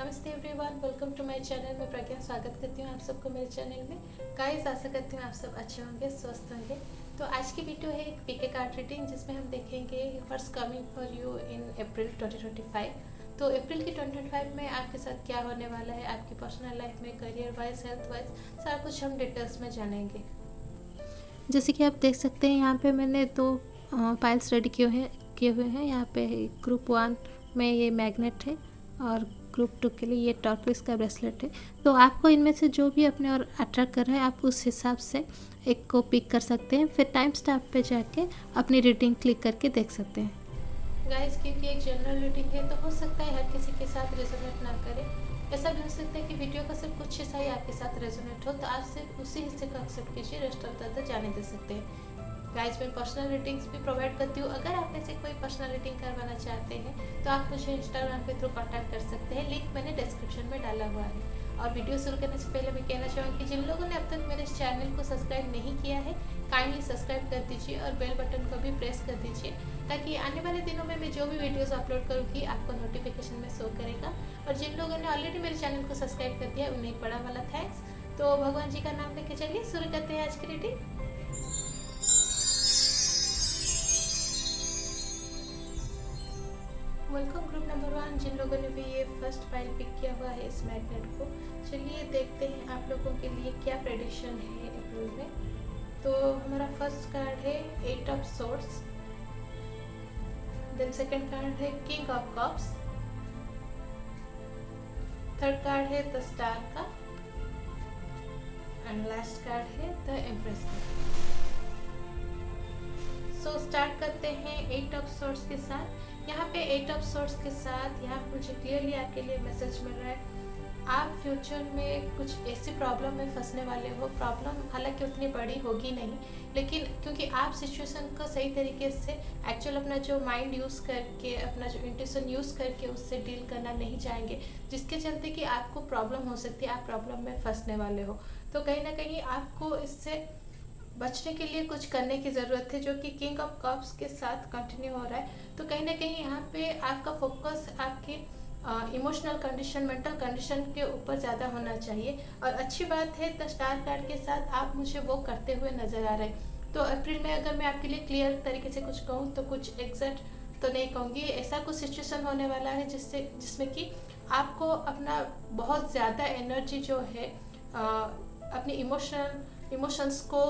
नमस्ते everyone, welcome to my channel. मैं प्रज्ञा स्वागत करती हूँ आप सबको मेरे चैनल में। गाइस, आशा करती हूँ आप सब अच्छे होंगे, स्वस्थ होंगे। तो आज की वीडियो है एक पीके कार्ड रीडिंग, जिसमें हम देखेंगे what's coming for you in April 2025। तो अप्रैल की 2025 में आपके साथ क्या होने वाला है, आपकी पर्सनल लाइफ में, करियर वाइज, हेल्थ वाइज, सारा कुछ हम डिटेल्स में जानेंगे। जैसे कि आप देख सकते हैं, यहाँ पे मैंने दो पाइल्स रेडी किए हुए हैं। यहाँ पे ग्रुप 1 में ये मैग्नेट है और ग्रुप 2 के लिए ये टॉर्क्विस का ब्रेसलेट है। तो आपको इनमें से जो भी अपने और अट्रैक्ट कर रहा है, आप उस हिसाब से एक को पिक कर सकते हैं। फिर टाइम स्टैम्प पे जाके अपनी रीडिंग क्लिक करके देख सकते हैं। गाइस, क्योंकि एक जनरल रीडिंग है तो हो सकता है हर किसी के साथ रेजोनेट ना करे। ऐसा भी हो सकता है कि वीडियो का सिर्फ कुछ हिस्सा ही आपके साथ रेजोनेट हो, तो आप सिर्फ उसी हिस्से को एक्सेप्ट कीजिए, रेस्ट ऑफ द जाने दे सकते हैं। गाइस, मैं पर्सनल रीडिंग्स भी प्रोवाइड करती हूँ। अगर आप में से कोई पर्सनल रीडिंग करवाना चाहते हैं तो आप मुझे इंस्टाग्राम के थ्रू कांटेक्ट कर सकते हैं। लिंक मैंने डिस्क्रिप्शन में डाला हुआ है। और वीडियो शुरू करने से पहले मैं कहना चाहूँगी, जिन लोगों ने अब तक मेरे इस चैनल को सब्सक्राइब नहीं किया है, काइंडली सब्सक्राइब कर दीजिए और बेल बटन को भी प्रेस कर दीजिए, ताकि आने वाले दिनों में मैं जो भी वीडियोस अपलोड करूँगी आपको नोटिफिकेशन में शो करेगा। और जिन लोगों ने ऑलरेडी मेरे चैनल को सब्सक्राइब कर दिया, उन्हें एक बड़ा वाला थैंक्स। तो भगवान जी का नाम लेके चलिए शुरू करते हैं आज की रीडिंग। वेलकम ग्रुप नंबर 1, जिन लोगों ने भी ये फर्स्ट फाइल पिक किया हुआ है इस मैग्नेट को। चलिए देखते हैं आप लोगों के लिए क्या प्रेडिक्शन है अप्रैल में। तो हमारा फर्स्ट कार्ड है 8 of swords, then second card है king of cups, third card है द स्टार का, एंड लास्ट कार्ड है द एम्प्रेस का। सो स्टार्ट करते हैं 8 ऑफ सोर्ड्स के साथ। यहाँ पे 8 ऑफ सोर्ड्स के साथ यहाँ मुझे क्लियरली आपके लिए मैसेज मिल रहा है, आप फ्यूचर में कुछ ऐसी प्रॉब्लम में फंसने वाले हो। प्रॉब्लम हालांकि उतनी बड़ी होगी नहीं, लेकिन क्योंकि आप सिचुएशन को सही तरीके से एक्चुअल अपना जो माइंड यूज़ करके, अपना जो इंट्यूशन यूज़ करके उससे डील करना नहीं चाहेंगे, जिसके चलते कि आपको प्रॉब्लम हो सकती है, आप प्रॉब्लम में फंसने वाले हो। तो कहीं ना कहीं आपको इससे बचने के लिए कुछ करने की ज़रूरत है, जो कि किंग ऑफ कप्स के साथ कंटिन्यू हो रहा है। तो कहीं ना कहीं यहाँ पे आपका फोकस आपके इमोशनल कंडीशन, मेंटल कंडीशन के ऊपर ज़्यादा होना चाहिए। और अच्छी बात है, द स्टार कार्ड के साथ आप मुझे वो करते हुए नज़र आ रहे हैं। तो अप्रैल में अगर मैं आपके लिए क्लियर तरीके से कुछ कहूँ तो कुछ एग्जैक्ट तो नहीं कहूँगी, ऐसा कुछ सिचुएशन होने वाला है जिसमें कि आपको अपना बहुत ज़्यादा एनर्जी जो है अपनी इमोशंस को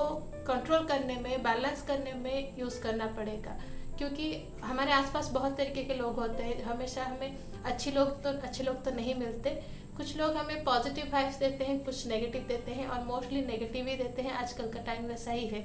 कंट्रोल करने में, बैलेंस करने में यूज़ करना पड़ेगा। क्योंकि हमारे आसपास बहुत तरीके के लोग होते हैं। हमेशा हमें अच्छे लोग तो नहीं मिलते। कुछ लोग हमें पॉजिटिव वाइब्स देते हैं, कुछ नेगेटिव देते हैं, और मोस्टली नेगेटिव ही देते हैं। आजकल का टाइम वैसा ही है।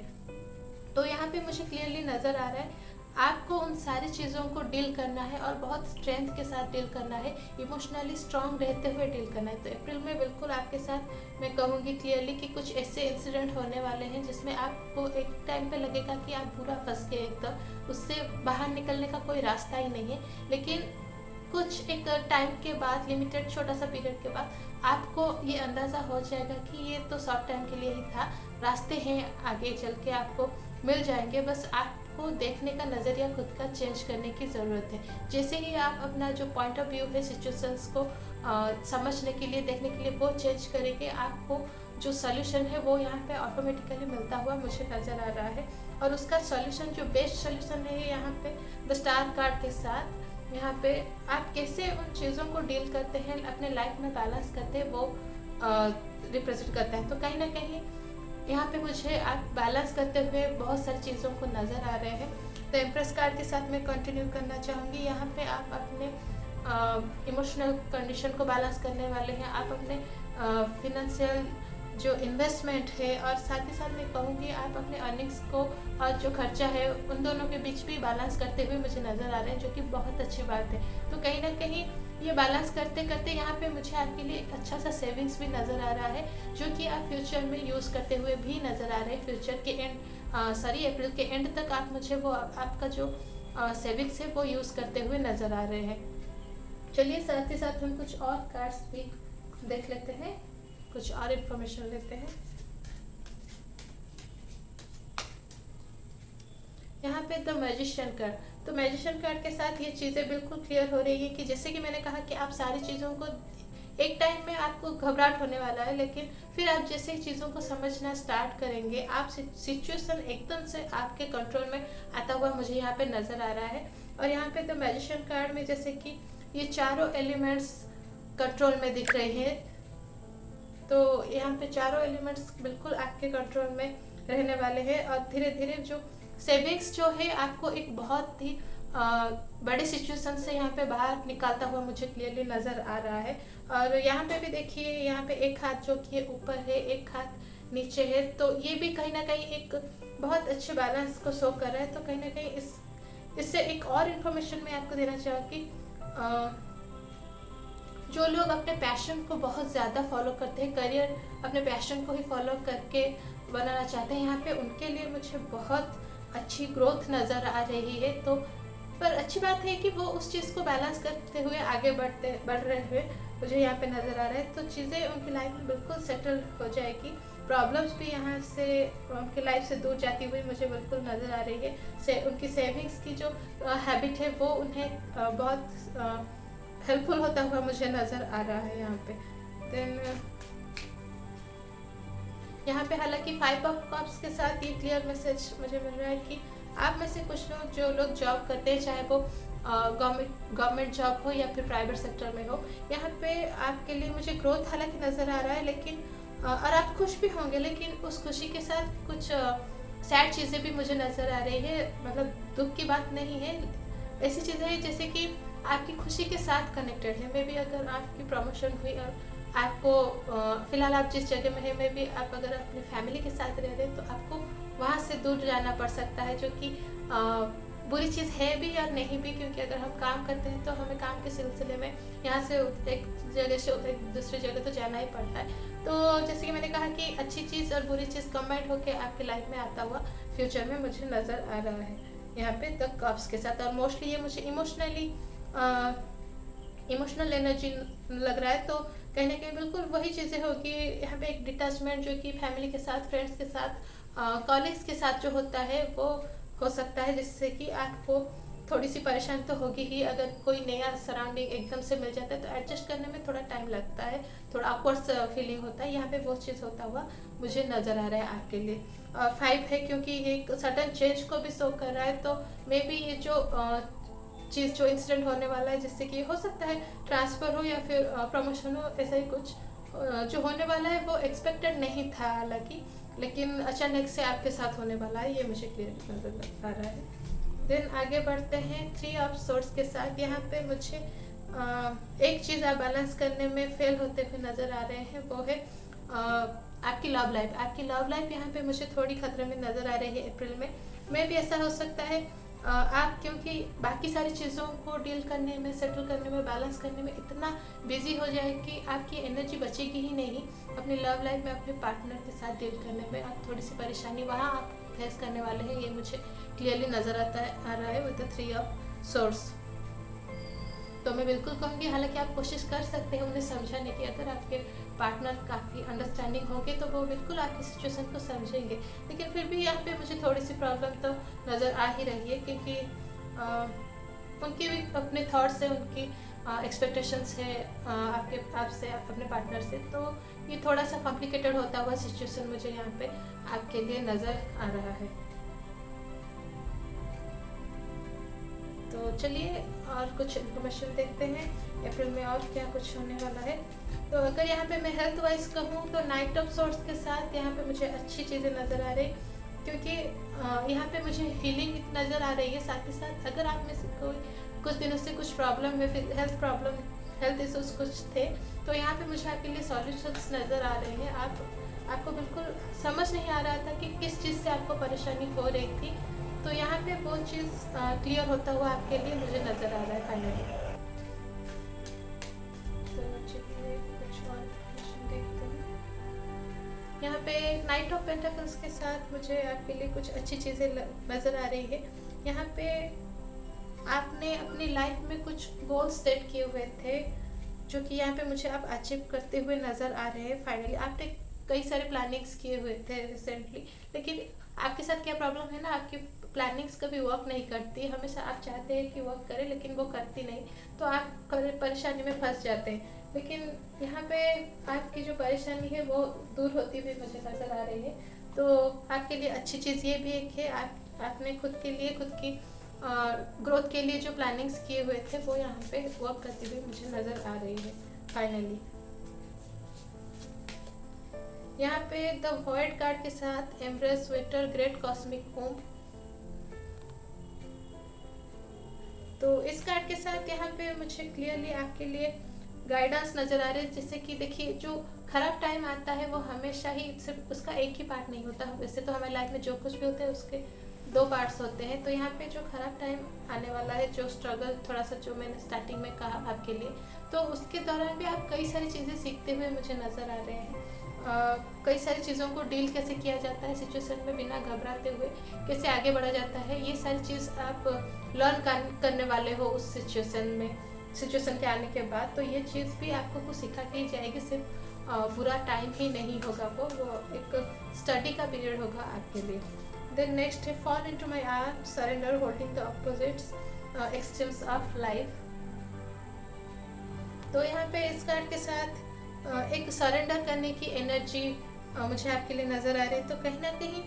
तो यहाँ पे मुझे क्लियरली नज़र आ रहा है, आपको उन सारी चीज़ों को डील करना है और बहुत स्ट्रेंथ के साथ डील करना है, इमोशनली स्ट्रांग रहते हुए डील करना है। तो अप्रैल में बिल्कुल आपके साथ मैं कहूँगी क्लियरली कि कुछ ऐसे इंसिडेंट होने वाले हैं जिसमें आपको एक टाइम पे लगेगा कि आप पूरा फंस गए एकदम, उससे बाहर निकलने का कोई रास्ता ही नहीं है। लेकिन कुछ एक टाइम के बाद, लिमिटेड छोटा सा पीरियड के बाद, आपको ये अंदाज़ा हो जाएगा कि ये तो शॉर्ट टाइम के लिए ही था, रास्ते हैं आगे चल के आपको मिल जाएंगे। बस आपको देखने का नज़रिया खुद का चेंज करने की ज़रूरत है। जैसे ही आप अपना जो पॉइंट ऑफ व्यू है सिचुएशंस को समझने के लिए, देखने के लिए, वो चेंज करेंगे, आपको जो सॉल्यूशन है वो यहाँ पे ऑटोमेटिकली मिलता हुआ मुझे नज़र आ रहा है। और उसका सॉल्यूशन, जो बेस्ट सॉल्यूशन है यहाँ पे द स्टार कार्ड के साथ, यहाँ पे आप कैसे उन चीज़ों को डील करते हैं, अपने लाइफ में बैलेंस करते हैं, वो रिप्रेजेंट करता है। तो कहीं ना कहीं यहाँ पे मुझे आप बैलेंस करते हुए बहुत सारी चीज़ों को नज़र आ रहे हैं। तो एम्प्रेस कार्ड के साथ मैं कंटिन्यू करना चाहूँगी। यहाँ पे आप अपने इमोशनल कंडीशन को बैलेंस करने वाले हैं, आप अपने फिनेंशियल जो इन्वेस्टमेंट है, और साथ ही साथ मैं कहूँगी आप अपने अर्निंग्स को और जो खर्चा है उन दोनों के बीच भी बैलेंस करते हुए मुझे नज़र आ रहे हैं, जो कि बहुत अच्छी बात है। तो कहीं ना कहीं ये बैलेंस करते करते यहाँ पे मुझे आपके लिए एक अच्छा सा सेविंग्स भी नज़र आ रहा है, जो कि आप फ्यूचर में यूज़ करते हुए भी नज़र आ रहे हैं। फ्यूचर के अप्रैल के एंड तक आप मुझे वो आपका जो सेविंग्स है वो यूज़ करते हुए नज़र आ रहे हैं। चलिए साथ ही साथ हम कुछ और कार्ड्स भी देख लेते हैं, कुछ और इन्फॉर्मेशन लेते हैं। यहाँ पे द मैजिशियन कार्ड, तो मैजिशियन कार्ड के साथ ये चीज़ें बिल्कुल क्लियर हो रही है कि जैसे कि मैंने कहा कि आप सारी चीज़ों को एक टाइम में आपको घबराहट होने वाला है, लेकिन फिर आप जैसे ही चीज़ों को समझना स्टार्ट करेंगे, आप सिचुएशन एकदम से आपके कंट्रोल में आता हुआ मुझे यहाँ पे नज़र आ रहा है। और यहाँ पे द मैजिशियन कार्ड में जैसे कि ये चारों एलिमेंट्स कंट्रोल में दिख रहे हैं, तो यहाँ पे चारों एलिमेंट्स बिल्कुल आपके कंट्रोल में रहने वाले हैं। और धीरे धीरे जो सेविंग्स जो है आपको एक बहुत ही बड़े सिचुएशन से यहाँ पे बाहर निकालता हुआ मुझे क्लियरली नज़र आ रहा है। और यहाँ पे भी देखिए, यहाँ पे एक हाथ जो कि ऊपर है, एक हाथ नीचे है, तो ये भी कहीं ना कहीं एक बहुत अच्छे बैलेंस को शो कर रहा है। तो कहीं ना कहीं इससे एक और इन्फॉर्मेशन मैं आपको देना चाहूँगी, जो लोग अपने पैशन को बहुत ज़्यादा फॉलो करते हैं, करियर अपने पैशन को ही फॉलो करके बनाना चाहते हैं, यहाँ पे उनके लिए मुझे बहुत अच्छी ग्रोथ नज़र आ रही है। तो पर अच्छी बात है कि वो उस चीज़ को बैलेंस करते हुए आगे बढ़ रहे हुए मुझे यहाँ पे नज़र आ रहा है। तो चीज़ें उनकी लाइफ में बिल्कुल सेटल हो जाएगी, प्रॉब्लम्स भी यहाँ से उनकी लाइफ से दूर जाती हुई मुझे बिल्कुल nज़र आ रही है। उनकी सेविंग्स की जो हैबिट है वो उन्हें बहुत हेल्पफुल होता हुआ मुझे नज़र आ रहा है यहाँ पे। देन यहाँ पे हालांकि 5 ऑफ कप्स के साथ ये क्लियर मैसेज मुझे मिल रहा है कि आप में से कुछ लोग जो लोग जॉब करते हैं, चाहे वो गवर्नमेंट जॉब हो या फिर प्राइवेट सेक्टर में हो, यहाँ पे आपके लिए मुझे ग्रोथ हालांकि नज़र आ रहा है, लेकिन और आप खुश भी होंगे, लेकिन उस खुशी के साथ कुछ सैड चीज़ें भी मुझे नज़र आ रही है। मतलब दुख की बात नहीं है, ऐसी चीज़ें हैं जैसे कि आपकी खुशी के साथ कनेक्टेड है। मे बी अगर आपकी प्रमोशन हुई और आपको फ़िलहाल आप जिस जगह में है, मे बी आप अगर अपनी फैमिली के साथ रह रहे हैं तो आपको वहाँ से दूर जाना पड़ सकता है, जो कि बुरी चीज़ है भी और नहीं भी, क्योंकि अगर हम काम करते हैं तो हमें काम के सिलसिले में यहाँ से एक जगह से एक दूसरी जगह तो जाना ही पड़ता है। तो जैसे कि मैंने कहा कि अच्छी चीज़ और बुरी चीज़ कंबाइंड होकर आपकी लाइफ में आता हुआ फ्यूचर में मुझे नज़र आ रहा है यहाँ पे द कप्स के साथ। और मोस्टली ये मुझे इमोशनल एनर्जी लग रहा है, तो कहीं ना कहीं बिल्कुल वही चीज़ें होगी। यहाँ पे एक डिटैचमेंट जो कि फैमिली के साथ, फ्रेंड्स के साथ, कॉलेज के साथ जो होता है वो हो सकता है, जिससे कि आपको थोड़ी सी परेशानी तो होगी ही। अगर कोई नया सराउंडिंग एकदम से मिल जाता है तो एडजस्ट करने में थोड़ा टाइम लगता है, थोड़ा ऑकवर्ड फीलिंग होता है। यहाँ पे वो चीज़ होता हुआ मुझे नज़र आ रहा है आपके लिए। 5 है क्योंकि ये एक सडन चेंज को भी शो कर रहा है, तो मे बी ये जो चीज़ जो इंसिडेंट होने वाला है, जिससे कि हो सकता है ट्रांसफ़र हो या फिर प्रमोशन हो, ऐसा ही कुछ जो होने वाला है वो एक्सपेक्टेड नहीं था हालांकि, लेकिन अचानक से आपके साथ होने वाला है, ये मुझे क्लियर नज़र आ रहा है। देन आगे बढ़ते हैं 3 ऑफ सोर्ड्स के साथ। यहाँ पे मुझे एक चीज़ आप बैलेंस करने में फेल होते हुए नज़र आ रहे हैं, वो है आपकी लव लाइफ। आपकी लव लाइफ यहाँ पे मुझे थोड़ी खतरे में नज़र आ रही है अप्रैल में भी ऐसा हो सकता है आप, क्योंकि बाकी सारी चीज़ों को डील करने में, सेटल करने में, बैलेंस करने में इतना बिजी हो जाए कि आपकी एनर्जी बचेगी ही नहीं अपनी लव लाइफ में, अपने पार्टनर के साथ डील करने में। आप थोड़ी सी परेशानी वहाँ आप फेस करने वाले हैं, ये मुझे क्लियरली नज़र आ रहा है विद द 3 ऑफ सोर्ड्स। तो मैं बिल्कुल कहूँगी, हालांकि आप कोशिश कर सकते हैं उन्हें समझाने की। अगर आपके पार्टनर काफ़ी अंडरस्टैंडिंग होंगे तो वो बिल्कुल आपकी सिचुएशन को समझेंगे, लेकिन फिर भी यहाँ पे मुझे थोड़ी सी प्रॉब्लम तो नज़र आ ही रही है, क्योंकि उनके भी अपने थॉट्स हैं, उनकी एक्सपेक्टेशंस है आपसे, अपने पार्टनर से। तो ये थोड़ा सा कॉम्प्लिकेटेड होता हुआ सिचुएशन मुझे यहाँ पे आपके लिए नज़र आ रहा है। तो चलिए और कुछ इन्फॉर्मेशन देखते हैं अप्रैल में और क्या कुछ होने वाला है। तो अगर यहाँ पे मैं हेल्थ वाइज कहूँ तो नाइट ऑफ सोर्ड्स के साथ यहाँ पे मुझे अच्छी चीज़ें नज़र आ रही, क्योंकि यहाँ पे मुझे हीलिंग नज़र आ रही है। साथ ही साथ अगर आप में से कोई कुछ दिनों से कुछ प्रॉब्लम है, फिर हेल्थ इशूज़ कुछ थे, तो यहाँ पे मुझे आपके लिए सॉल्यूशंस नज़र आ रहे हैं। आपको बिल्कुल समझ नहीं आ रहा था कि किस चीज़ से आपको परेशानी हो रही थी, तो यहाँ पे वो चीज़ क्लियर होता हुआ आपके लिए मुझे नज़र आ रहा है फाइनली। तो चलिए कुछ और देखते हैं। यहाँ पे नाइट ऑफ पेंटाकल्स के साथ मुझे आपके लिए कुछ अच्छी चीज़ें नज़र आ रही है। यहाँ पे आपने अपनी लाइफ में कुछ गोल्स सेट किए हुए थे, जो कि यहाँ पे मुझे आप अचीव करते हुए नज़र आ रहे हैं फाइनली। आपने कई सारे प्लानिंग्स किए हुए थे रिसेंटली, लेकिन आपके साथ क्या प्रॉब्लम है ना, आपकी प्लानिंग्स कभी वर्क नहीं करती, हमेशा आप चाहते हैं कि वर्क करे लेकिन वो करती नहीं, तो आप कभी परेशानी में फंस जाते हैं। लेकिन यहाँ पे आपकी जो परेशानी है वो दूर होती हुई मुझे नज़र आ रही है। तो आपके लिए अच्छी चीज़ ये भी एक है, आपने खुद के लिए, खुद की ग्रोथ के लिए जो प्लानिंग्स किए हुए थे वो यहाँ पे वर्क करती हुई मुझे नज़र आ रही है फाइनली। यहाँ पे द वॉइड कार्ड के साथ एम्ब्रेस विंटर ग्रेट कॉस्मिक कुंभ। तो इस कार्ड के साथ यहाँ पे मुझे क्लियरली आपके लिए गाइडेंस नज़र आ रही है, जिससे कि देखिए जो खराब टाइम आता है वो हमेशा ही सिर्फ उसका एक ही पार्ट नहीं होता। वैसे तो हमारी लाइफ में जो कुछ भी होता है उसके दो पार्ट्स होते हैं। तो यहाँ पे जो खराब टाइम आने वाला है, जो स्ट्रगल थोड़ा सा जो मैंने स्टार्टिंग में कहा आपके लिए, तो उसके दौरान भी आप कई सारी चीज़ें सीखते हुए मुझे नज़र आ रहे हैं। कई सारी चीज़ों को डील कैसे किया जाता है सिचुएशन में बिना घबराते हुए, कैसे आगे बढ़ा जाता है, ये सारी चीज़ आप लर्न करने वाले हो उस सिचुएशन के आने के बाद। तो ये चीज़ भी आपको कुछ सिखा के ही जाएगी, सिर्फ बुरा टाइम ही नहीं होगा, वो एक स्टडी का पीरियड होगा आपके लिए। देन नेक्स्ट है fall into my arms, surrender, holding the opposites, extremes of life. तो यहाँ पे इस कार्ड के साथ एक सरेंडर करने की एनर्जी मुझे आपके लिए नज़र आ रही है। तो कहीं ना कहीं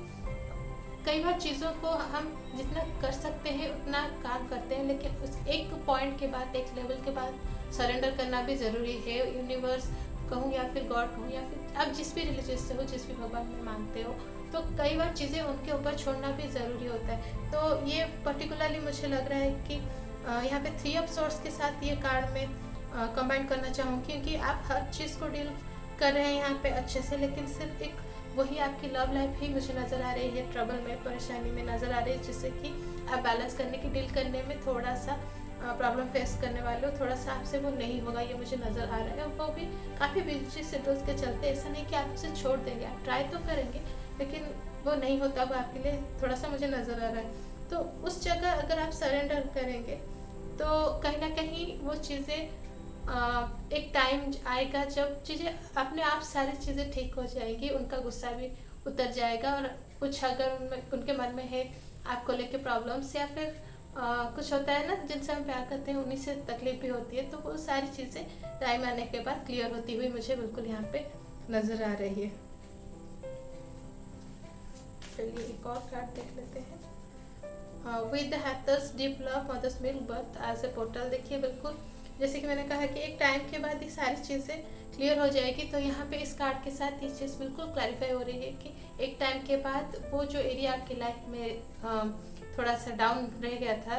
कई बार चीज़ों को हम जितना कर सकते हैं उतना काम करते हैं, लेकिन उस एक पॉइंट के बाद, एक लेवल के बाद सरेंडर करना भी ज़रूरी है। यूनिवर्स कहूँ या फिर गॉड कहूँ या फिर आप जिस भी रिलीजियस से हो, जिस भी भगवान में मानते हो, तो कई बार चीज़ें उनके ऊपर छोड़ना भी ज़रूरी होता है। तो ये पर्टिकुलरली मुझे लग रहा है कि यहाँ पे 3 ऑफ सोर्ड्स के साथ ये कार्ड में कंबाइन करना चाहूँ, क्योंकि आप हर चीज़ को डील कर रहे हैं यहाँ पे अच्छे से, लेकिन सिर्फ एक वही आपकी लव लाइफ ही मुझे नज़र आ रही है ट्रबल में, परेशानी में नज़र आ रही है, जिससे कि आप बैलेंस करने की, डील करने में थोड़ा सा प्रॉब्लम फेस करने वाले हो। थोड़ा सा आपसे वो नहीं होगा, ये मुझे नज़र आ रहा है। वो भी काफ़ी बिजी शेड्यूल्स के चलते, ऐसा नहीं कि आप उसे छोड़ देंगे, आप ट्राई तो करेंगे लेकिन वो नहीं होता, वो आपके लिए थोड़ा सा मुझे नज़र आ रहा है। तो उस जगह अगर आप सरेंडर करेंगे तो कहीं ना कहीं वो चीज़ें एक टाइम आएगा जब चीज़ें अपने आप सारी चीज़ें ठीक हो जाएगी, उनका गुस्सा भी उतर जाएगा, और कुछ अगर उनके मन में है आपको लेके प्रॉब्लम्स, या फिर कुछ होता है ना जिनसे हम प्यार करते हैं, उन्हीं से तकलीफ भी होती है, तो वो सारी चीज़ें टाइम आने के बाद क्लियर होती हुई मुझे बिल्कुल यहाँ पे नज़र आ रही है। चलिए एक और कार्ड देख लेते हैं। विद द हैथर्स deep love mother's milk birth as a portal. देखिए बिल्कुल जैसे कि मैंने कहा कि एक टाइम के बाद ये सारी चीज़ें क्लियर हो जाएगी। तो यहाँ पे इस कार्ड के साथ ये चीज़ बिल्कुल क्लैरिफाई हो रही है कि एक टाइम के बाद वो जो एरिया आपकी लाइफ में थोड़ा सा डाउन रह गया था,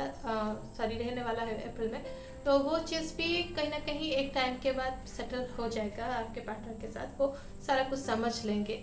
रहने वाला है अप्रैल में, तो वो चीज़ भी कहीं ना कहीं एक टाइम के बाद सेटल हो जाएगा आपके पार्टनर के साथ, वो सारा कुछ समझ लेंगे।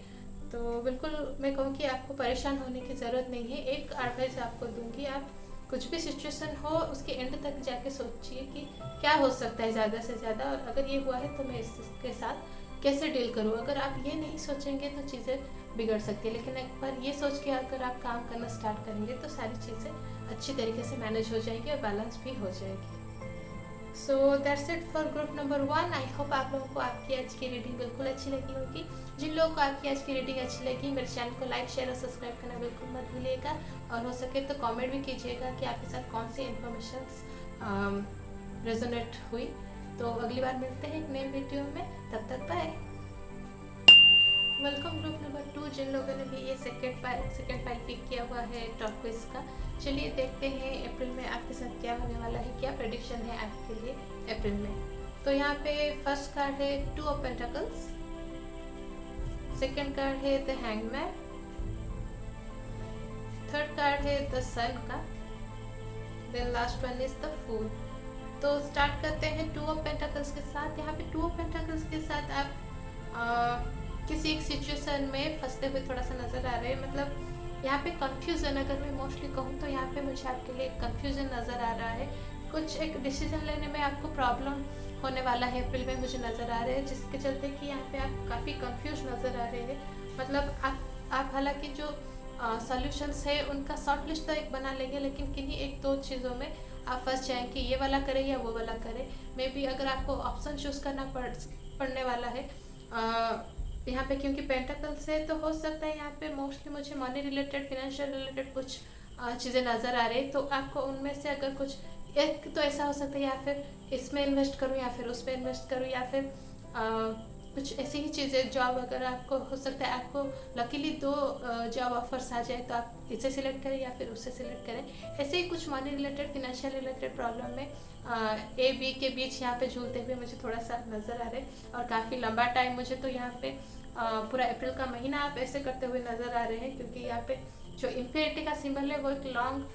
तो बिल्कुल मैं कहूँ कि आपको परेशान होने की ज़रूरत नहीं है। एक एडवाइस आपको दूंगी, आप कुछ भी सिचुएशन हो उसके एंड तक जाके सोचिए कि क्या हो सकता है ज़्यादा से ज़्यादा, और अगर ये हुआ है तो मैं इसके साथ कैसे डील करूँ। अगर आप ये नहीं सोचेंगे तो चीज़ें बिगड़ सकती है, लेकिन एक बार ये सोच के अगर आप काम करना स्टार्ट करेंगे तो सारी चीज़ें अच्छी तरीके से मैनेज हो जाएगी और बैलेंस भी हो जाएगी। So that's it for group number 1। I hope आप लोगों को आपकी आज की रीडिंग बिल्कुल अच्छी लगी होगी। जिन लोगों को आपकी आज की रीडिंग अच्छी लगी, मेरे चैनल को लाइक, शेयर और सब्सक्राइब करना बिल्कुल मत भूलिएगा, और हो सके तो कमेंट भी कीजिएगा कि आपके साथ कौन सी इन्फॉर्मेशन रेजोनेट हुई। तो अगली बार मिलते हैं एक नए वीडियो में, तब तक बाय। वेलकम ग्रुप नंबर 2, जिन लोगों ने भी ये सेकेंड फाइल पिक किया हुआ है टॉपिक्स का। चलिए देखते हैं अप्रैल में आपके साथ क्या होने वाला है, क्या प्रेडिक्शन है आपके लिए अप्रैल में। तो यहाँ पे फर्स्ट कार्ड है 2 ऑफ पेंटाकल्स, सेकेंड कार्ड है द हैंगमैन, थर्ड कार्ड है द सन का, then last one is the fool. तो स्टार्ट करते हैं 2 ऑफ पेंटाकल्स के साथ। यहाँ पे 2 ऑफ पेंटाकल्स के साथ आप किसी एक सिचुएशन में फंसते हुए थोड़ा सा नजर आ रहे हैं, मतलब यहाँ पे कंफ्यूजन, अगर मैं मोस्टली कहूँ तो यहाँ पे मुझे आपके लिए कंफ्यूजन नज़र आ रहा है। कुछ एक डिसीजन लेने में आपको प्रॉब्लम होने वाला है अप्रैल में, मुझे नज़र आ रहा है, जिसके चलते कि यहाँ पे आप काफ़ी कंफ्यूज नज़र आ रहे हैं। मतलब आप हालांकि जो सॉल्यूशंस है उनका शॉर्ट लिस्ट तो एक बना लेंगे, लेकिन किन्हीं 1-2 चीज़ों में आप फंस जाएँ कि ये वाला करें या वो वाला करें। मे बी अगर आपको ऑप्शन चूज़ करना पड़ने वाला है यहाँ पे, क्योंकि पेंटाकल्स है, तो हो सकता है यहाँ पे मोस्टली मुझे मनी रिलेटेड, फिनेंशियल रिलेटेड कुछ चीज़ें नज़र आ रही, तो आपको उनमें से अगर कुछ एक तो ऐसा हो सकता है, या फिर इसमें इन्वेस्ट करूँ या फिर उसमें इन्वेस्ट करूँ, या फिर कुछ ऐसी ही चीज़ें, जॉब अगर आपको हो सकता है आपको लकीली दो जॉब ऑफर्स आ जाए तो आप इसे सिलेक्ट करें या फिर उससे सिलेक्ट करें। ऐसे ही कुछ money related, financial related problem में ए बी के बीच यहाँ पे झूलते हुए मुझे थोड़ा सा नज़र आ रहे हैं, और काफ़ी लंबा टाइम मुझे तो यहाँ पे पूरा अप्रैल का महीना आप ऐसे करते हुए नज़र आ रहे हैं, क्योंकि यहाँ पे जो इन्फिनिटी का सिंबल है वो एक लॉन्ग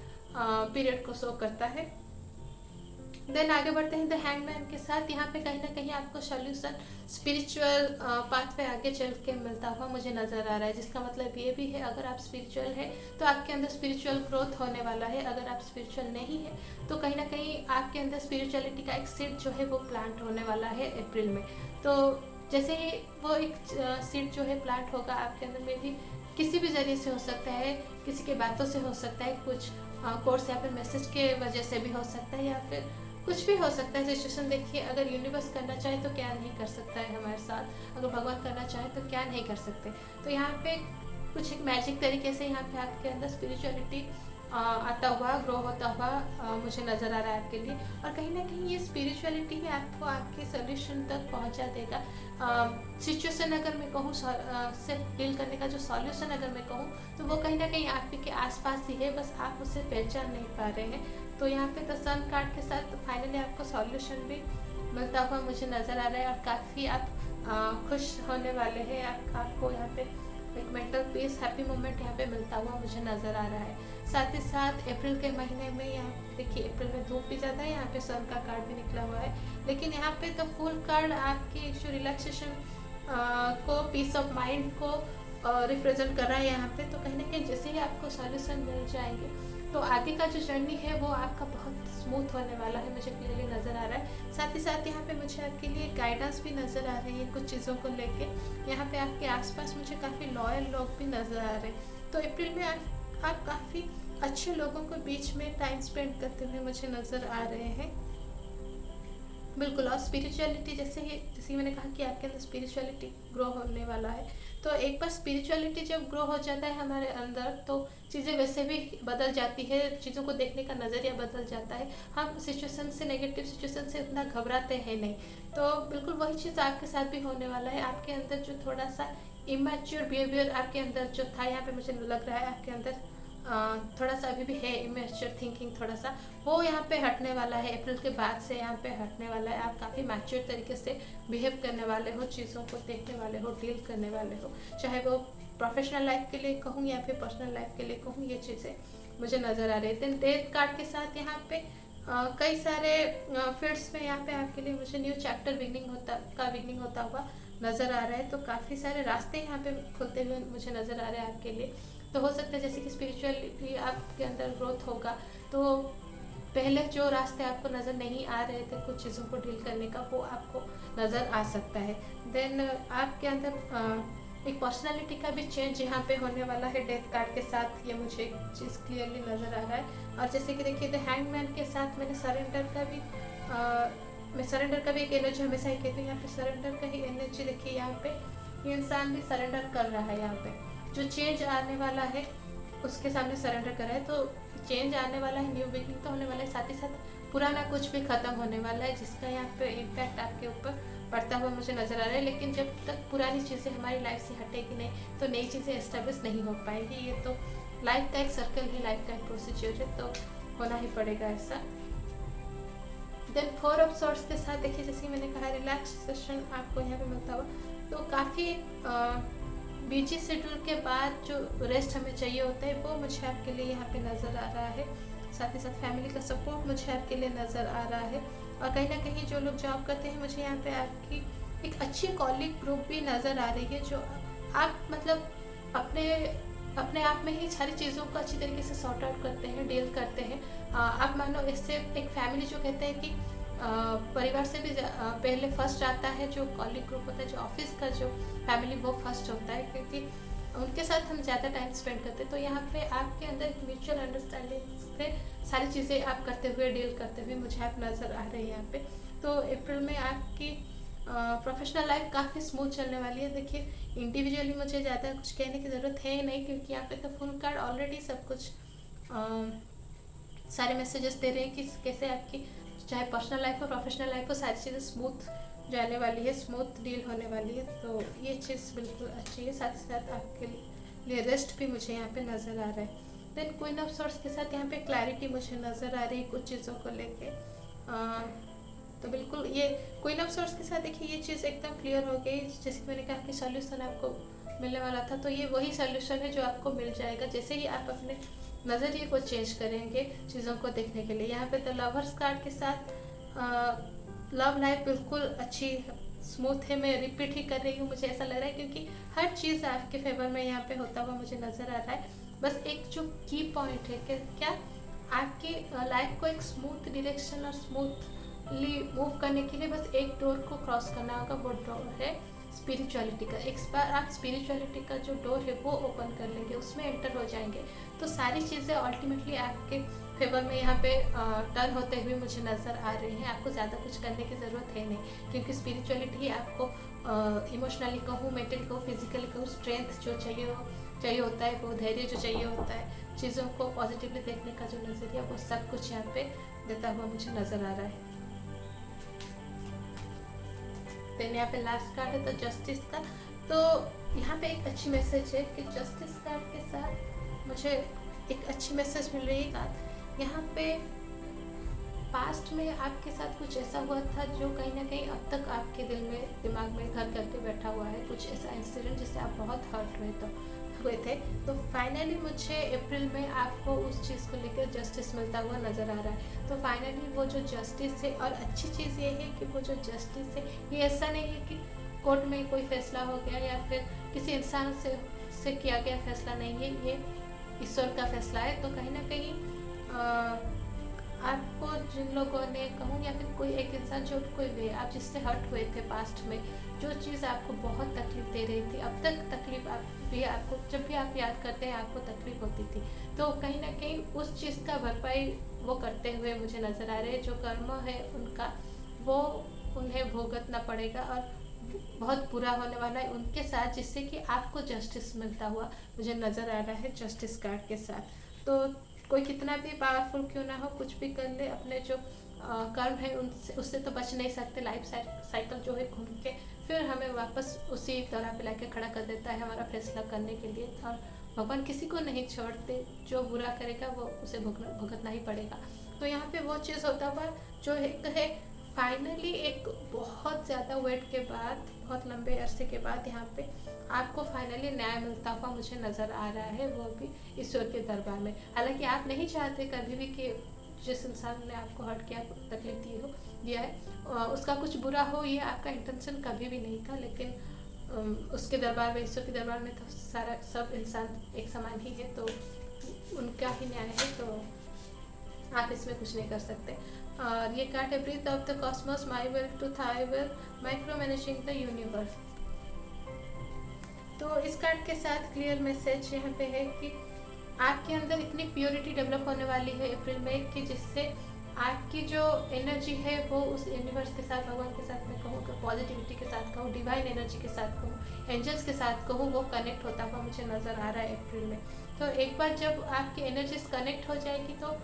पीरियड को शो करता है। देन आगे बढ़ते हैं द हैंगमैन के साथ। यहाँ पे कहीं ना कहीं आपको सोल्यूशन स्पिरिचुअल पाथ पे आगे चल के मिलता हुआ मुझे नज़र आ रहा है, जिसका मतलब ये भी है अगर आप स्पिरिचुअल है तो आपके अंदर स्पिरिचुअल ग्रोथ होने वाला है। अगर आप स्पिरिचुअल नहीं है तो कहीं ना कहीं आपके अंदर स्पिरिचुअलिटी का एक सीड जो है वो प्लांट होने वाला है अप्रैल में। तो जैसे ही वो एक सीड जो है प्लांट होगा आपके अंदर में भी, किसी भी जरिए से हो सकता है, किसी के बातों से हो सकता है, कुछ कोर्स या फिर मैसेज के वजह से भी हो सकता है, या फिर कुछ भी हो सकता है सिचुएशन। देखिए, अगर यूनिवर्स करना चाहे तो क्या नहीं कर सकता है हमारे साथ, अगर भगवान करना चाहे तो क्या नहीं कर सकते। तो यहाँ पे कुछ एक मैजिक तरीके से यहाँ पे आपके अंदर स्पिरिचुअलिटी आता हुआ, ग्रो होता हुआ मुझे नज़र आ रहा है आपके लिए। और कहीं ना कहीं ये स्पिरिचुअलिटी ही आपको आपके सोल्यूशन तक पहुँचा देगा। सिचुएशन अगर मैं कहूँ से डील करने का जो सॉल्यूशन अगर मैं कहूँ तो वो कहीं ना कहीं आपके आसपास ही है, बस आप उसे पहचान नहीं पा रहे हैं। तो यहाँ पे द सन कार्ड के साथ फाइनली आपको सॉल्यूशन भी मिलता हुआ मुझे नज़र आ रहा है, और काफ़ी आप खुश होने वाले हैं। आपको यहाँ पे एक मेंटल पीस, हैप्पी मोमेंट यहाँ पे मिलता हुआ मुझे नज़र आ रहा है। साथ ही साथ अप्रैल के महीने में यहाँ देखिए, अप्रैल में धूप भी ज़्यादा है, यहाँ पे सन का कार्ड भी निकला हुआ है, लेकिन यहाँ पे द फुल कार्ड आपकी जो रिलैक्सेशन को, पीस ऑफ माइंड को रिप्रेजेंट कर रहा है यहाँ पे। तो कहीं ना कहीं जैसे ही आपको सॉल्यूशन मिल जाएंगे तो आगे का जो जर्नी है वो आपका बहुत स्मूथ होने वाला है, मुझे क्लियरली नज़र आ रहा है। साथ ही साथ यहाँ पे मुझे आपके लिए गाइडेंस भी नज़र आ रही है कुछ चीज़ों को लेके। यहाँ पे आपके आसपास मुझे काफ़ी लॉयल लोग भी नज़र आ रहे हैं। तो अप्रैल में आप काफ़ी अच्छे लोगों को बीच में टाइम स्पेंड करते हुए मुझे नज़र आ रहे हैं, बिल्कुल। और स्पिरिचुअलिटी जैसे मैंने कहा कि आपके अंदर स्पिरिचुअलिटी ग्रो होने वाला है, तो एक बार स्पिरिचुअलिटी जब ग्रो हो जाता है हमारे अंदर तो चीज़ें वैसे भी बदल जाती है, चीज़ों को देखने का नज़रिया बदल जाता है। हम सिचुएशन से, नेगेटिव सिचुएशन से उतना घबराते हैं नहीं। तो बिल्कुल वही चीज़ आपके साथ भी होने वाला है। आपके अंदर जो थोड़ा सा इमैच्योर बिहेवियर आपके अंदर जो था, यहाँ पे मुझे लग रहा है आपके अंदर थोड़ा सा अभी भी है इमैच्योर थिंकिंग, थोड़ा सा वो यहाँ पे हटने वाला है। अप्रैल के बाद से यहाँ पे हटने वाला है। आप काफ़ी मैच्योर तरीके से बिहेव करने वाले हो, चीज़ों को देखने वाले हो, डील करने वाले हो, चाहे वो प्रोफेशनल लाइफ के लिए कहूँ या फिर पर्सनल लाइफ के लिए कहूँ, ये चीज़ें मुझे नज़र आ रही है। डेथ कार्ड के साथ यहाँ पे कई सारे फील्ड्स में यहाँ पे आपके लिए मुझे न्यू चैप्टर बिगनिंग होता हुआ नज़र आ रहा है। तो काफ़ी सारे रास्ते यहाँ पे खुलते हुए मुझे नज़र आ रहे हैं आपके लिए। तो हो सकता है जैसे कि स्पिरिचुअलिटी आपके अंदर ग्रोथ होगा तो पहले जो रास्ते आपको नज़र नहीं आ रहे थे कुछ चीज़ों को डील करने का, वो आपको नज़र आ सकता है। देन आपके अंदर एक पर्सनालिटी का भी चेंज यहाँ पे होने वाला है डेथ कार्ड के साथ, ये मुझे एक चीज़ क्लियरली नज़र आ रहा है। और जैसे कि देखिए द हैंगमैन के साथ मैंने सरेंडर का भी मैं सरेंडर का भी एक एनर्जी हमेशा ही कहती हूँ। यहाँ पे सरेंडर का ही एनर्जी देखिए, यहाँ पे ये इंसान भी सरेंडर कर रहा है। यहाँ पे जो चेंज आने वाला है उसके सामने सरेंडर कर रहा है। तो चेंज आने वाला है, न्यू बिगनिंग तो होने वाला है, साथ ही साथ पुराना कुछ भी ख़त्म होने वाला है, जिसका यहाँ पे इम्पैक्ट आपके ऊपर पड़ता हुआ मुझे नज़र आ रहा है। लेकिन जब तक पुरानी चीज़ें हमारी लाइफ से हटेगी नहीं तो नई चीज़ें एस्टेब्लिश नहीं हो पाएंगी। ये तो लाइफ का एक सर्कल है, लाइफ का एक प्रोसीजर है, तो होना ही पड़ेगा ऐसा। देन 4 ऑफ सॉर्ड्स के साथ देखिए, जैसे मैंने कहा रिलैक्सेशन आपको यहाँ पे मिलता हुआ, तो काफ़ी बिजी शेड्यूल के बाद जो रेस्ट हमें चाहिए होता है वो मुझे आपके लिए यहाँ पे नज़र आ रहा है। साथ ही साथ फैमिली का सपोर्ट मुझे आपके लिए नज़र आ रहा है। और कहीं ना कहीं जो लोग जॉब करते हैं मुझे यहाँ पे आपकी एक अच्छी कॉलीग ग्रुप भी नज़र आ रही है, जो आप मतलब अपने आप में ही सारी चीज़ों को अच्छी तरीके से सॉर्ट आउट करते हैं, डील करते हैं। आप मानो इससे एक फैमिली जो कहते हैं कि परिवार से भी पहले फर्स्ट आता है जो कॉलीग ग्रुप होता है, जो ऑफिस का जो फैमिली, वो फर्स्ट होता है, क्योंकि उनके साथ हम ज़्यादा टाइम स्पेंड करते हैं। तो यहाँ पे आपके अंदर एक म्यूचुअल अंडरस्टैंडिंग से सारी चीज़ें आप करते हुए, डील करते हुए मुझे आप नज़र आ रहे हैं यहाँ पे। तो अप्रैल में आपकी प्रोफेशनल लाइफ काफ़ी स्मूथ चलने वाली है। देखिए इंडिविजुअली मुझे ज़्यादा कुछ कहने की ज़रूरत है नहीं, क्योंकि यहाँ पे तो फुल कार्ड ऑलरेडी सब कुछ सारे मैसेजेस दे रहे हैं कि कैसे आपकी चाहे पर्सनल लाइफ हो प्रोफेशनल लाइफ हो सारी चीज़ें स्मूथ जाने वाली है, स्मूथ डील होने वाली है। तो ये चीज़ बिल्कुल अच्छी है। साथ ही साथ आपके लिए रेस्ट भी मुझे यहाँ पे नज़र आ रहा है। देन क्वीन ऑफ सॉर्ड्स के साथ यहाँ पे क्लैरिटी मुझे नज़र आ रही है कुछ चीज़ों को लेके। तो बिल्कुल ये क्वीन ऑफ सॉर्ड्स के साथ देखिए ये चीज़ एकदम क्लियर हो गई। जैसे कि मैंने कहा कि सॉल्यूशन आपको मिलने वाला था, तो ये वही सॉल्यूशन है जो आपको मिल जाएगा जैसे ही आप अपने नज़रिए को चेंज करेंगे चीज़ों को देखने के लिए। यहाँ पे द लवर्स कार्ड के साथ लव लाइफ बिल्कुल अच्छी स्मूथ है। मैं रिपीट ही कर रही हूँ, मुझे ऐसा लग रहा है क्योंकि हर चीज़ आपके फेवर में यहाँ पे होता हुआ मुझे नज़र आ रहा है। बस एक जो की पॉइंट है कि क्या आपकी लाइफ को एक स्मूथ डायरेक्शन और स्मूथली मूव करने के लिए बस एक डोर को क्रॉस करना होगा। वो डोर है स्पिरिचुअलिटी का। एक बार आप स्पिरिचुअलिटी का जो डोर है वो ओपन कर लेंगे, उसमें एंटर हो जाएंगे, तो सारी चीज़ें अल्टीमेटली आपके फेवर में यहाँ पे टर्न होते हुए मुझे नज़र आ रही हैं। आपको ज़्यादा कुछ करने की ज़रूरत है नहीं, क्योंकि स्पिरिचुअलिटी ही आपको इमोशनली कहूँ, मेंटली कहूँ, फिजिकली कहूँ, स्ट्रेंथ जो चाहिए होता है, वो धैर्य जो चाहिए होता है, चीज़ों को पॉजिटिवली देखने का जो नज़रिया, वो सब कुछ यहाँ पे देता हुआ मुझे नज़र आ रहा है। देन यहाँ पे लास्ट कार्ड है तो जस्टिस का। तो यहाँ पे एक अच्छी मैसेज है कि जस्टिस कार्ड के साथ मुझे एक अच्छी मैसेज मिल रही है। यहाँ पे पास्ट में आपके साथ कुछ ऐसा हुआ था जो कहीं ना कहीं अब तक आपके दिमाग में घर करके बैठा हुआ है, कुछ ऐसा इंसिडेंट जिससे आप बहुत हर्ट हुए थे। तो फाइनली मुझे अप्रैल में आपको उस चीज़ को लेकर जस्टिस मिलता हुआ नज़र आ रहा है। तो फाइनली वो जो जस्टिस है, और अच्छी चीज़ ये है कि वो जो जस्टिस है ये ऐसा नहीं है कि कोर्ट में कोई फैसला हो गया या फिर किसी इंसान से किया गया फैसला नहीं है, ये ईश्वर का फैसला है। तो कहीं ना कहीं आपको जिन लोगों ने कहूँ या फिर कोई एक इंसान जो कोई भी आप जिससे हर्ट हुए थे पास्ट में, जो चीज़ आपको बहुत तकलीफ दे रही थी, अब तक तकलीफ आपको जब भी आप याद करते हैं आपको तकलीफ होती थी, तो कहीं ना कहीं उस चीज़ का भरपाई वो करते हुए मुझे नज़र आ रहे हैं। जो कर्म है उनका वो उन्हें भुगतना पड़ेगा और बहुत बुरा होने वाला है उनके साथ, जिससे कि आपको जस्टिस मिलता हुआ मुझे नज़र आ रहा है जस्टिस कार्ड के साथ। तो कोई कितना भी पावरफुल क्यों ना हो, कुछ भी कर ले, अपने जो कर्म है उससे तो बच नहीं सकते। लाइफ साइकिल जो है घूम के फिर हमें वापस उसी तरह पे लाके खड़ा कर देता है हमारा फैसला करने के लिए। और भगवान किसी को नहीं छोड़ते, जो बुरा करेगा वो उसे भुगतना ही पड़ेगा। तो यहाँ पे वो चीज़ होता हुआ जो है फाइनली एक बहुत ज़्यादा वेट के बाद, बहुत लंबे अरसे के बाद यहाँ पे आपको फाइनली न्याय मिलता हुआ मुझे नज़र आ रहा है, वो भी ईश्वर के दरबार में। हालांकि आप नहीं चाहते कभी भी कि जिस इंसान ने आपको हर्ट किया, तकलीफ दिया है, उसका कुछ बुरा हो, ये आपका इंटेंशन कभी भी नहीं था। लेकिन उसके दरबार में, ईश्वर के दरबार में तो सब इंसान एक समान ही है, तो उनका ही न्याय है, तो आप इसमें कुछ नहीं कर सकते। और ये कार्ड है breath of the cosmos, my will to thy will, micro managing the universe. तो इस कार्ड के साथ क्लियर मैसेज यहाँ पे है कि आपके अंदर इतनी प्योरिटी डेवलप होने वाली है अप्रैल में कि जिससे आपकी जो एनर्जी है वो उस यूनिवर्स के साथ, भगवान के साथ मैं कहूँ, पॉजिटिविटी के साथ कहूँ, डिवाइन एनर्जी के साथ कहूँ, एंजल्स के साथ कहूँ, वो कनेक्ट होता हुआ मुझे नज़र आ रहा है अप्रैल में। तो एक बार जब आपकी एनर्जीज कनेक्ट हो जाएगी तो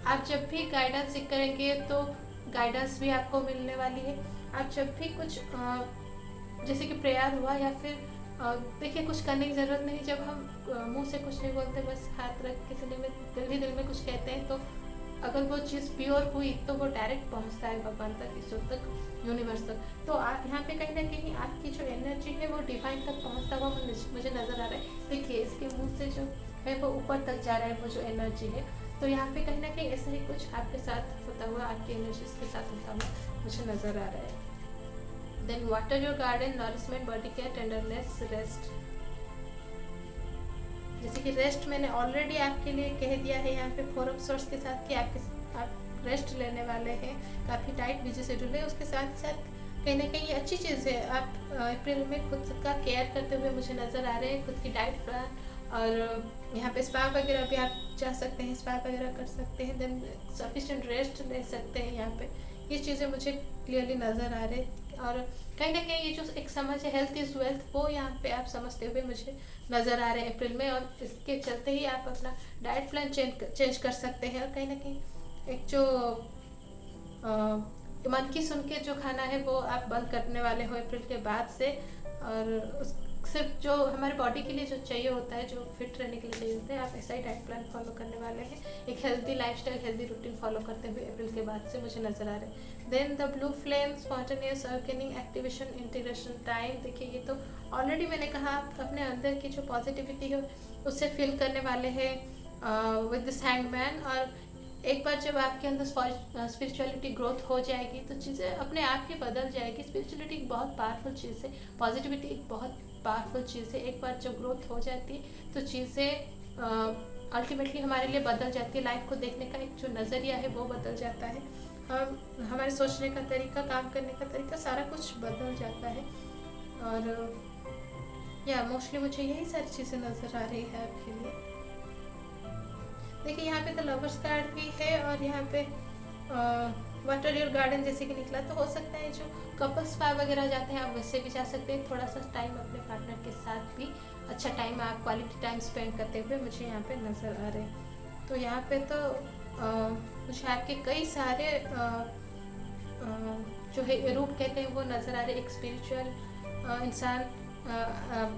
आप जब भी गाइडेंस सीख करेंगे तो गाइडेंस भी आपको मिलने वाली है। आप जब भी कुछ जैसे कि प्रेयर हुआ या फिर देखिए कुछ करने की ज़रूरत नहीं, जब हम मुंह से कुछ नहीं बोलते, बस हाथ रख के दिल में कुछ कहते हैं, तो अगर वो चीज़ प्योर हुई तो वो डायरेक्ट पहुंचता है भगवान तक, ईश्वर तक, यूनिवर्स तक। तो आप यहाँ पे कहीं ना कहीं आपकी जो एनर्जी है वो डिवाइन तक पहुंचता हुआ मुझे नज़र आ रहा है। देखिए इसके मुंह से जो है वो ऊपर तक जा रहा है, वो जो एनर्जी है। तो यहाँ पे कहीं ना कहीं ऐसा ही कुछ आपके साथ होता हुआ, आपकी एनर्जीज के साथ होता हुआ मुझे नज़र आ रहा है। Then water your garden, nourishment, body care, tenderness, rest. जैसे कि रेस्ट मैंने ऑलरेडी आपके लिए कह दिया है यहाँ पे 4 ऑफ सोर्स के साथ कि आप रेस्ट लेने वाले हैं, काफ़ी टाइट बिजी शेड्यूल है। उसके साथ साथ कहीं ना कहीं ये अच्छी चीज़ है, आप अप्रैल में खुद का केयर करते हुए मुझे नज़र आ रहे हैं, खुद की डाइट प्लान, और यहाँ पे स्पा वगैरह भी आप जा सकते हैं, स्पा वगैरह कर सकते हैं। देन सफिशिएंट रेस्ट ले सकते हैं यहाँ पे, ये चीज़ें मुझे क्लियरली नज़र आ रहे, और कहीं ना कहीं ये जो एक समझ है हेल्थ इज़ वेल्थ, वो यहाँ पे आप समझते हुए मुझे नज़र आ रहे हैं अप्रैल में। और इसके चलते ही आप अपना डाइट प्लान चेंज कर सकते हैं, और कहीं ना कहीं एक जो मन की सुन के जो खाना है वो आप बंद करने वाले हो अप्रैल के बाद से। और सिर्फ जो हमारे बॉडी के लिए जो चाहिए होता है, जो फिट रहने के लिए चाहिए होता है, आप ऐसा ही डाइट प्लान फॉलो करने वाले हैं, एक healthy lifestyle, healthy routine follow करते हुए अप्रैल के बाद से मुझे नज़र आ रहे हैं। Then the blue flame, spontaneous awakening, activation, integration time. देखिए ये तो ऑलरेडी मैंने कहा, आप अपने अंदर की जो पॉजिटिविटी है उससे फील करने वाले हैं विद दिस हैंगमैन। और एक बार जब आपके अंदर स्पिरिचुअलिटी ग्रोथ हो जाएगी तो चीज़ें अपने आप ही बदल जाएगी। स्पिरिचुअलिटी एक बहुत पावरफुल चीज़ है, पॉजिटिविटी एक बहुत पावरफुल चीज़ है। एक बार जब ग्रोथ हो जाती है तो चीज़ें अल्टीमेटली हमारे लिए बदल जाती है। लाइफ को देखने का एक जो नज़रिया है वो बदल जाता है, हम हमारे सोचने का तरीका, काम करने का तरीका, सारा कुछ बदल जाता है। और या मोस्टली मुझे यही सारी चीज़ें नज़र आ रही है आपके लिए। देखिए यहाँ पे तो लवर्स कार्ड भी है, और यहाँ पे वाटर योर गार्डन जैसे कि निकला, तो हो सकता है जो कपल स्पा वगैरह जाते हैं आप वैसे भी जा सकते हैं। थोड़ा सा टाइम अपने पार्टनर के साथ भी, अच्छा टाइम आप क्वालिटी टाइम स्पेंड करते हुए मुझे यहाँ पे नज़र आ रहे हैं। तो यहाँ पे तो मुझे आपके कई सारे जो है रूप कहते हैं वो नज़र आ रहे हैं। एक स्पिरिचुअल इंसान,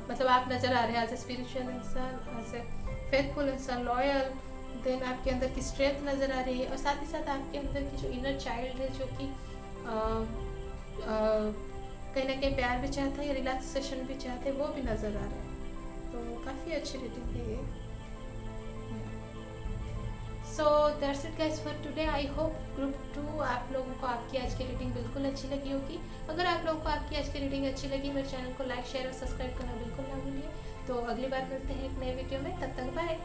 मतलब आप नज़र आ रहे हैं एज ए स्पिरिचुअल इंसान, एज ए फेथफुल इंसान, लॉयल। देन आपके अंदर की स्ट्रेंथ नज़र आ रही है, और साथ ही साथ आपके अंदर की जो इनर चाइल्ड है, जो कि कहीं ना कहीं प्यार भी चाहता है, रिलैक्सेशन भी चाहते हैं, वो भी नज़र आ रहा है। तो काफ़ी अच्छी रीडिंग है ये। So that's it guys for today. I hope group 2 आप लोगों को आपकी आज की रीडिंग बिल्कुल अच्छी लगी होगी। अगर आप लोगों को आपकी आज की रीडिंग अच्छी लगी, मेरे चैनल को लाइक, शेयर और सब्सक्राइब करना बिल्कुल ना भूलिए। तो अगली बार मिलते हैं एक नए वीडियो में, तब तक बाय।